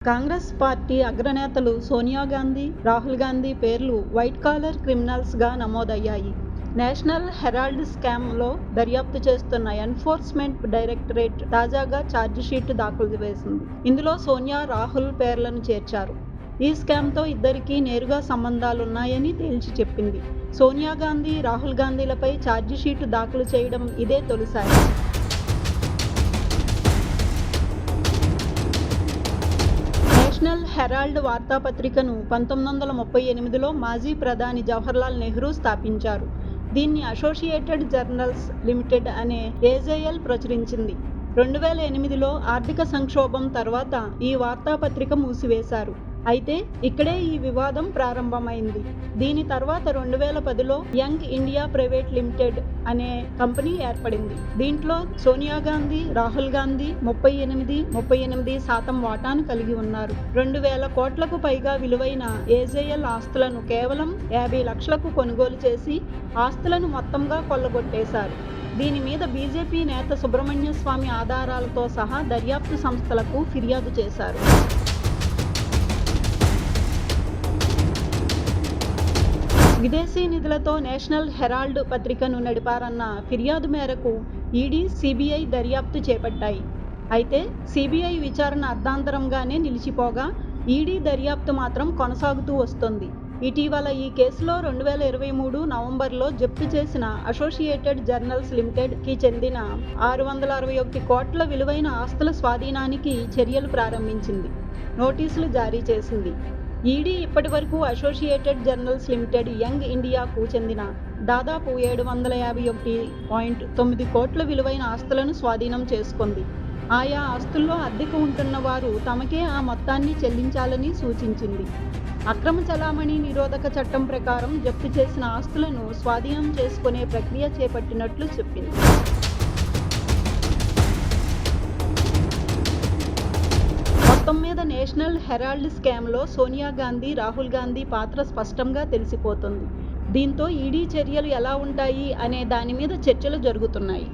Congress party అగ్రనేతలు Sonia Gandhi, Rahul Gandhi పేర్లు white collar క్రిమినల్స్గా నమోదయ్యాయి. National Herald స్కామ్లో దర్యాప్తు చేస్తున్న ఎన్ఫోర్స్మెంట్ డైరెక్టరేట్ తాజాగా ఛార్జిషీట్ దాఖలు చేసింది. ఇందులో సోనియా, రాహుల్ పేర్లను చేర్చారు. ఈ స్కామ్తో ఇద్దరికీ నేరుగా సంబంధాలున్నాయని తేల్చి చెప్పింది. సోనియా గాంధీ, రాహుల్ గాంధీలపై ఛార్జిషీట్ దాఖలు చేయడం ఇదే తొలిసారి. నేషనల్ హెరాల్డ్ వార్తాపత్రికను 1938లో మాజీ ప్రధాని జవహర్లాల్ నెహ్రూ స్థాపించారు. దీన్ని అసోసియేటెడ్ జర్నల్స్ లిమిటెడ్ అనే ఏజేఎల్ ప్రచురించింది. 2008లో ఆర్థిక సంక్షోభం తర్వాత ఈ వార్తాపత్రిక మూసివేశారు. అయితే ఇక్కడే ఈ వివాదం ప్రారంభమైంది. దీని తర్వాత 2010లో యంగ్ ఇండియా ప్రైవేట్ లిమిటెడ్ అనే కంపెనీ ఏర్పడింది. దీంట్లో సోనియా గాంధీ, రాహుల్ గాంధీ 38% వాటాను కలిగి ఉన్నారు. 2,000 కోట్లకు పైగా విలువైన ఏజేఎల్ ఆస్తులను కేవలం 50 లక్షలకు కొనుగోలు చేసి ఆస్తులను మొత్తంగా కొల్లగొట్టేశారు. దీని మీద బీజేపీ నేత సుబ్రహ్మణ్య స్వామి ఆధారాలతో సహా దర్యాప్తు సంస్థలకు ఫిర్యాదు చేశారు. విదేశీ నిధులతో నేషనల్ హెరాల్డ్ పత్రికను నడిపారన్న ఫిర్యాదు మేరకు ఈడీ, సీబీఐ దర్యాప్తు చేపట్టాయి. అయితే సీబీఐ విచారణ అర్ధాంతరంగానే నిలిచిపోగా ఈడీ దర్యాప్తు మాత్రం కొనసాగుతూ వస్తోంది. ఇటీవల ఈ కేసులో 2023 నవంబర్లో జప్తు చేసిన అసోసియేటెడ్ జర్నల్స్ లిమిటెడ్కి చెందిన 661 కోట్ల విలువైన ఆస్తుల స్వాధీనానికి చర్యలు ప్రారంభించింది. నోటీసులు జారీ చేసింది. ఈడీ ఇప్పటి వరకు అసోసియేటెడ్ జర్నల్స్ లిమిటెడ్, యంగ్ ఇండియాకు చెందిన దాదాపు 751.9 కోట్ల విలువైన ఆస్తులను స్వాధీనం చేసుకుంది. ఆయా ఆస్తుల్లో అద్దెకు ఉంటున్న వారు తమకే ఆ మొత్తాన్ని చెల్లించాలని సూచించింది. అక్రమ చలామణి నిరోధక చట్టం ప్రకారం జప్తు చేసిన ఆస్తులను స్వాధీనం చేసుకునే ప్రక్రియ చేపట్టినట్లు చెప్పింది. మొత్తం మీద నేషనల్ హెరాల్డ్ స్కామ్లో సోనియా గాంధీ, రాహుల్ గాంధీ పాత్ర స్పష్టంగా తెలిసిపోతుంది. దీంతో ఈడీ చర్యలు ఎలా ఉంటాయి అనే దాని మీద చర్చలు జరుగుతున్నాయి.